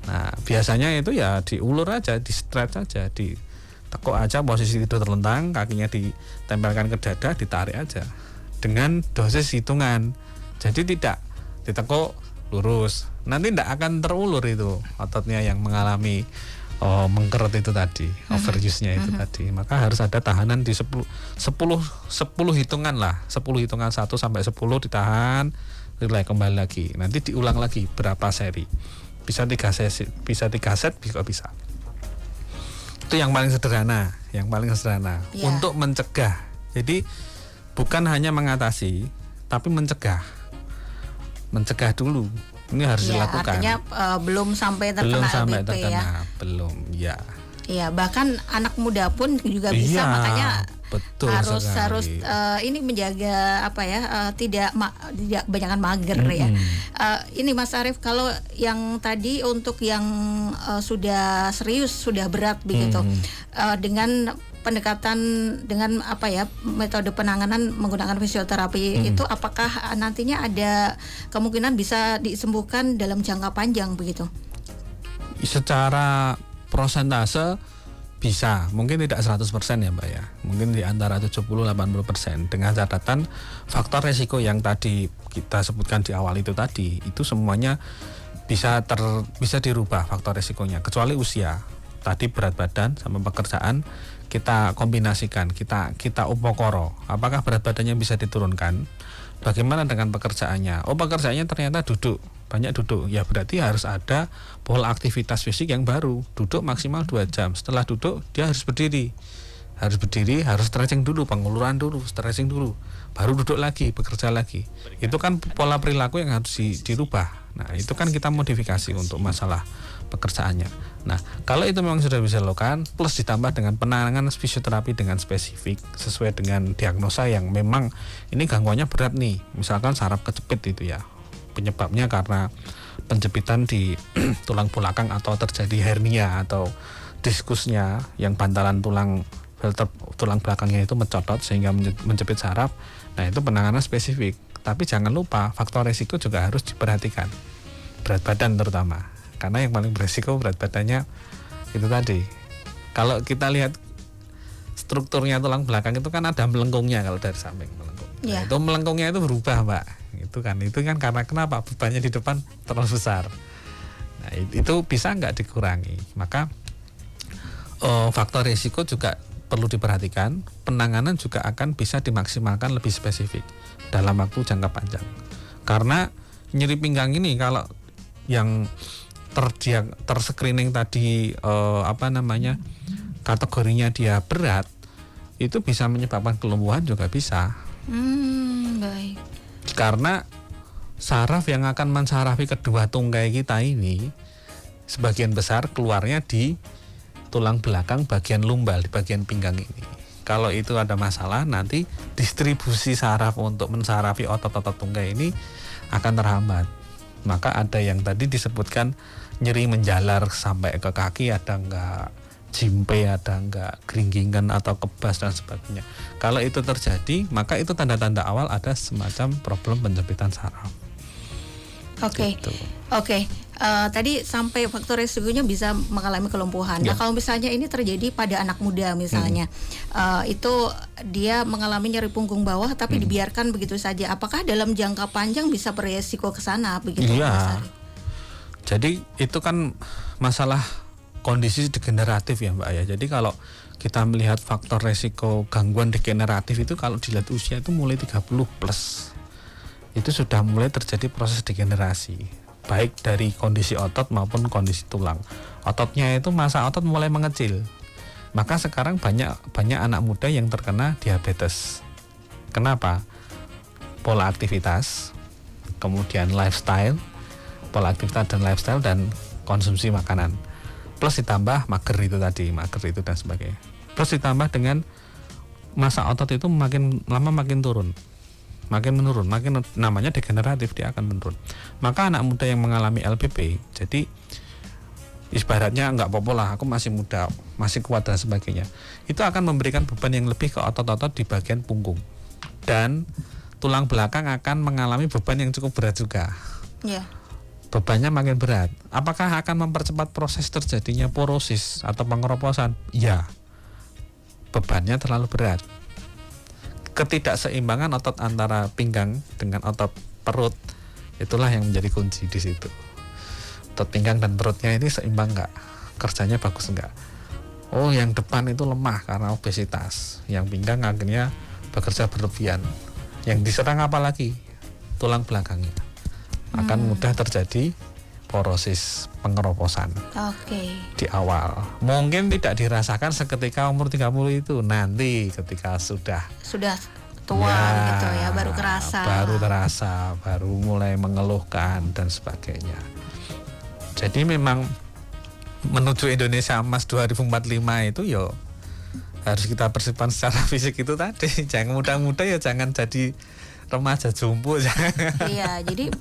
D: Nah, biasanya itu ya diulur aja, di stretch aja, ditekuk aja posisi tidur terlentang, kakinya ditempelkan ke dada, ditarik aja. Dengan dosis hitungan. Jadi tidak ditekuk lurus. Nanti tidak akan terulur itu ototnya yang mengalami mengkeret itu tadi, overuse-nya itu tadi. Maka harus ada tahanan di 10 hitungan lah. 10 hitungan 1 sampai 10 ditahan, relay kembali lagi. Nanti diulang lagi berapa seri. Bisa 3 sesi, bisa 3 set juga bisa. Itu yang paling sederhana, Yeah. Untuk mencegah. Jadi bukan hanya mengatasi, tapi mencegah dulu. Ini harus dilakukan.
B: Artinya belum sampai terkena LBP ya.
D: Belum, ya.
B: Iya, bahkan anak muda pun juga bisa, makanya
D: betul
B: harus ini menjaga tidak banyakan mager ya. Ini Mas Arief, kalau yang tadi untuk yang sudah serius, sudah berat begitu, dengan pendekatan dengan metode penanganan menggunakan fisioterapi itu, apakah nantinya ada kemungkinan bisa disembuhkan dalam jangka panjang begitu?
D: Secara prosentase bisa, mungkin tidak 100% ya Mbak ya, mungkin di antara 70-80%, dengan catatan faktor resiko yang tadi kita sebutkan di awal itu tadi, itu semuanya bisa dirubah faktor resikonya, kecuali usia. Tadi berat badan sama pekerjaan kita kombinasikan, kita upokoro, apakah berat badannya bisa diturunkan, bagaimana dengan pekerjaannya. Pekerjaannya ternyata banyak duduk, ya berarti harus ada pola aktivitas fisik yang baru. Duduk maksimal 2 jam, setelah duduk dia harus berdiri, harus stretching dulu, penguluran dulu, stretching dulu, baru duduk lagi, bekerja lagi. Itu kan pola perilaku yang harus dirubah. Nah, itu kan kita modifikasi untuk masalah pekerjaannya. Nah, kalau itu memang sudah bisa dilakukan, plus ditambah dengan penanganan fisioterapi dengan spesifik sesuai dengan diagnosa yang memang ini gangguannya berat nih, misalkan saraf kejepit itu ya, penyebabnya karena penjepitan di tulang belakang atau terjadi hernia atau diskusnya yang bantalan tulang belakangnya itu mencotot sehingga menjepit saraf. Nah, itu penanganan spesifik. Tapi jangan lupa faktor resiko juga harus diperhatikan, berat badan terutama, karena yang paling beresiko berat badannya itu tadi. Kalau kita lihat strukturnya tulang belakang itu kan ada melengkungnya, kalau dari samping melengkung.
B: Yeah.
D: Nah, itu melengkungnya itu berubah Mbak. Itu kan karena kenapa? Bebannya di depan terlalu besar. Nah, itu bisa nggak dikurangi. Maka faktor risiko juga perlu diperhatikan. Penanganan juga akan bisa dimaksimalkan lebih spesifik dalam waktu jangka panjang. Karena nyeri pinggang ini kalau yang terscreening tadi kategorinya dia berat, itu bisa menyebabkan kelumpuhan juga bisa.
B: Baik.
D: Karena saraf yang akan mensarafi kedua tungkai kita ini sebagian besar keluarnya di tulang belakang bagian lumbal, di bagian pinggang ini. Kalau itu ada masalah, nanti distribusi saraf untuk mensarafi otot-otot tungkai ini akan terhambat. Maka ada yang tadi disebutkan nyeri menjalar sampai ke kaki, ada enggak jimpe, ada enggak geringgingan atau kebas dan sebagainya. Kalau itu terjadi, maka itu tanda-tanda awal ada semacam problem penjepitan saraf.
B: Oke.
D: Gitu.
B: Oke. Tadi sampai faktor resikonya bisa mengalami kelumpuhan.
D: Ya.
B: Nah, kalau misalnya ini terjadi pada anak muda misalnya, itu dia mengalami nyeri punggung bawah tapi dibiarkan begitu saja. Apakah dalam jangka panjang bisa beresiko ke sana begitu?
D: Iya. Jadi itu kan masalah kondisi degeneratif ya Mbak ya. Jadi kalau kita melihat faktor resiko gangguan degeneratif itu kalau dilihat usia itu mulai 30 plus. Itu sudah mulai terjadi proses degenerasi, baik dari kondisi otot maupun kondisi tulang. Ototnya itu masa otot mulai mengecil. Maka sekarang banyak anak muda yang terkena diabetes. Kenapa? Pola aktivitas, kemudian lifestyle, pola aktivitas dan lifestyle dan konsumsi makanan. Plus ditambah mager itu dan sebagainya. Plus ditambah dengan masa otot itu makin lama makin menurun, namanya degeneratif, dia akan menurun. Maka anak muda yang mengalami LPP, jadi ibaratnya nggak apa-apa lah, aku masih muda, masih kuat dan sebagainya, itu akan memberikan beban yang lebih ke otot-otot di bagian punggung, dan tulang belakang akan mengalami beban yang cukup berat juga.
B: Ya.
D: Bebannya makin berat. Apakah akan mempercepat proses terjadinya porosis atau pengeroposan? Ya. Bebannya terlalu berat. Ketidakseimbangan otot antara pinggang dengan otot perut, itulah yang menjadi kunci di situ. Otot pinggang dan perutnya ini seimbang nggak? Kerjanya bagus nggak? Oh, yang depan itu lemah karena obesitas. Yang pinggang akhirnya bekerja berlebihan. Yang diserang apa lagi? Tulang belakangnya. Akan mudah terjadi porosis, pengeroposan. Di awal mungkin tidak dirasakan seketika umur 30 itu, nanti ketika sudah
B: tua gitu ya baru terasa,
D: baru mulai mengeluhkan dan sebagainya. Jadi memang menuju Indonesia Emas 2045 itu yo harus kita persiapkan secara fisik itu tadi. Jangan muda-muda ya, jangan jadi remaja jumbo.
B: Iya, jadi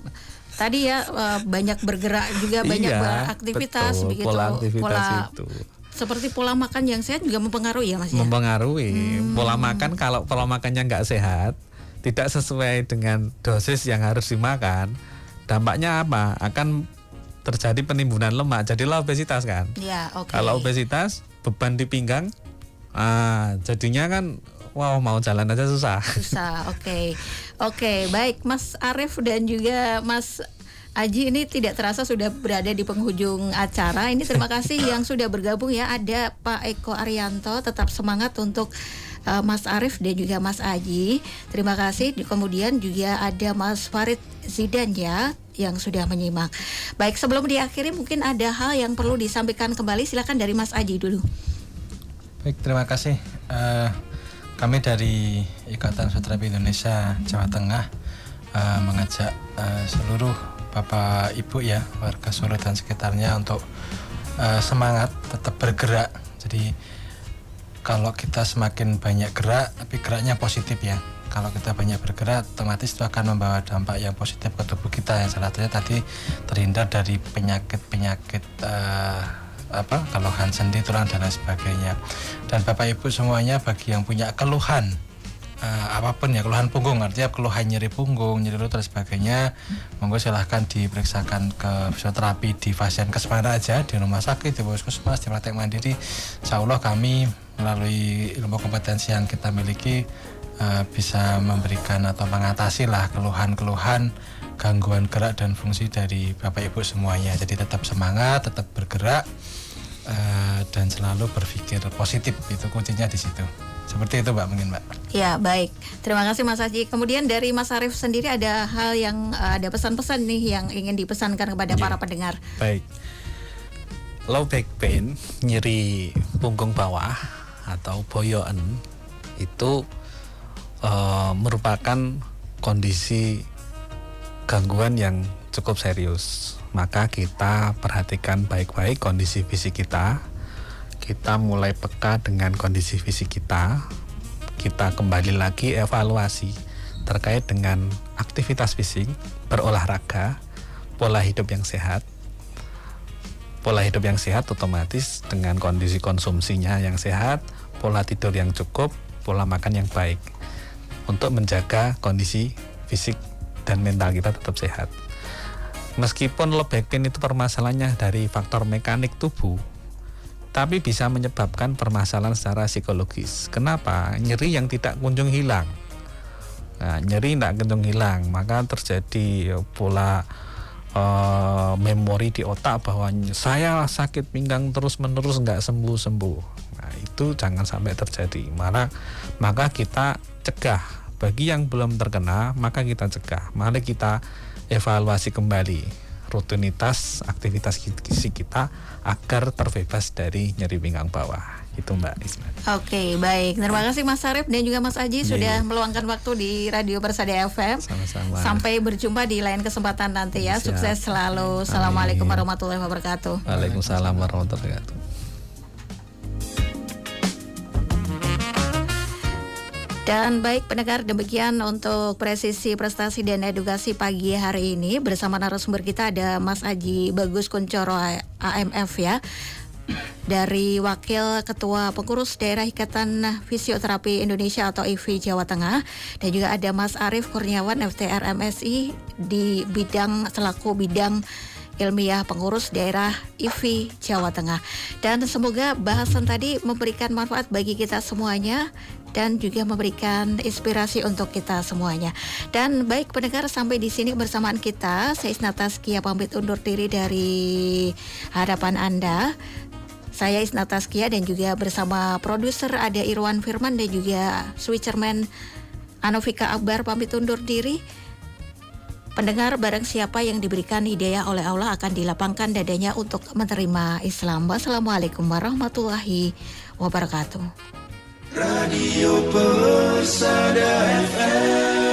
B: tadi ya banyak bergerak juga, banyak beraktivitas,
D: betul,
B: begitu.
D: Pola itu.
B: Seperti pola makan yang sehat juga mempengaruhi ya Mas ya?
D: Mempengaruhi. Pola makan, kalau pola makannya nggak sehat, tidak sesuai dengan dosis yang harus dimakan, dampaknya apa? Akan terjadi penimbunan lemak, jadilah obesitas kan?
B: Ya,
D: Kalau obesitas, beban di pinggang, jadinya kan mau jalan aja susah. Oke, baik Mas Arief dan juga Mas Aji, ini tidak terasa sudah berada di penghujung acara. Ini terima kasih yang sudah bergabung ya. Ada Pak Eko Arianto, tetap semangat untuk Mas Arief dan juga Mas Aji. Terima kasih. Kemudian juga ada Mas Farid Zidan ya yang sudah menyimak. Baik, sebelum diakhiri mungkin ada hal yang perlu disampaikan kembali. Silakan dari Mas Aji dulu.
C: Baik, terima kasih. Kami dari Ikatan Fisioterapi Indonesia Jawa Tengah mengajak seluruh Bapak Ibu ya, warga Solo dan sekitarnya untuk semangat, tetap bergerak. Jadi kalau kita semakin banyak gerak, tapi geraknya positif ya. Kalau kita banyak bergerak, otomatis itu akan membawa dampak yang positif ke tubuh kita. Yang salah satunya tadi terhindar dari penyakit-penyakit keluhan sendi, tulang dan lain sebagainya. Dan Bapak Ibu semuanya, bagi yang punya keluhan apapun ya, keluhan punggung, artinya keluhan nyeri punggung, nyeri lutut dan sebagainya, monggo silahkan diperiksakan ke fisioterapi di Fasienkes mana aja, di rumah sakit, di puskesmas, di praktek mandiri. Insya Allah kami melalui ilmu kompetensi yang kita miliki bisa memberikan atau mengatasi lah keluhan-keluhan gangguan gerak dan fungsi dari Bapak Ibu semuanya. Jadi tetap semangat, tetap bergerak, dan selalu berpikir positif, itu kuncinya di situ. Seperti itu Mbak, mungkin Mbak.
B: Ya, baik. Terima kasih Mas Haji. Kemudian dari Mas Arief sendiri ada hal yang ada pesan-pesan nih yang ingin dipesankan kepada para pendengar.
D: Baik. Low back pain, nyeri punggung bawah atau boyoan itu merupakan kondisi gangguan yang cukup serius. Maka kita perhatikan baik-baik kondisi fisik kita. Kita mulai peka dengan kondisi fisik kita. Kita kembali lagi evaluasi terkait dengan aktivitas fisik, berolahraga, pola hidup yang sehat. Pola hidup yang sehat otomatis dengan kondisi konsumsinya yang sehat, pola tidur yang cukup, pola makan yang baik untuk menjaga kondisi fisik dan mental kita tetap sehat. Meskipun low back pain itu permasalahannya dari faktor mekanik tubuh, tapi bisa menyebabkan permasalahan secara psikologis. Kenapa? Nyeri yang tidak kunjung hilang. Nah, nyeri tidak kunjung hilang, maka terjadi pola memori di otak bahwa saya sakit pinggang terus-menerus nggak sembuh-sembuh. Nah, itu jangan sampai terjadi. Maka kita cegah. Bagi yang belum terkena, maka kita cegah. Mari kita evaluasi kembali rutinitas aktivitas fisik kita agar terbebas dari nyeri pinggang bawah. Itu Mbak Isma.
B: Oke, baik. Terima kasih Mas Arif dan juga Mas Aji sudah meluangkan waktu di Radio Persada FM.
D: Sama-sama.
B: Sampai berjumpa di lain kesempatan nanti ya.
D: Siap.
B: Sukses selalu. Assalamualaikum warahmatullahi wabarakatuh.
D: Waalaikumsalam warahmatullahi wabarakatuh.
B: Dan baik pendengar, demikian untuk presisi prestasi dan edukasi pagi hari ini. Bersama narasumber kita ada Mas Aji Bagus Kuncoro AMF ya, dari Wakil Ketua Pengurus Daerah Ikatan Fisioterapi Indonesia atau IFI Jawa Tengah, dan juga ada Mas Arif Kurniawan FTR MSI di selaku bidang ilmiah pengurus daerah IFI Jawa Tengah. Dan semoga bahasan tadi memberikan manfaat bagi kita semuanya dan juga memberikan inspirasi untuk kita semuanya. Dan baik pendengar, sampai di sini bersamaan kita. Saya Isnata Skia pamit undur diri dari hadapan Anda. Saya Isnata Skia dan juga bersama produser ada Irwan Firman dan juga switcherman Anovika Akbar pamit undur diri. Pendengar, barang siapa yang diberikan hidayah oleh Allah akan dilapangkan dadanya untuk menerima Islam. Wassalamualaikum warahmatullahi wabarakatuh.
A: Radio Persada FM.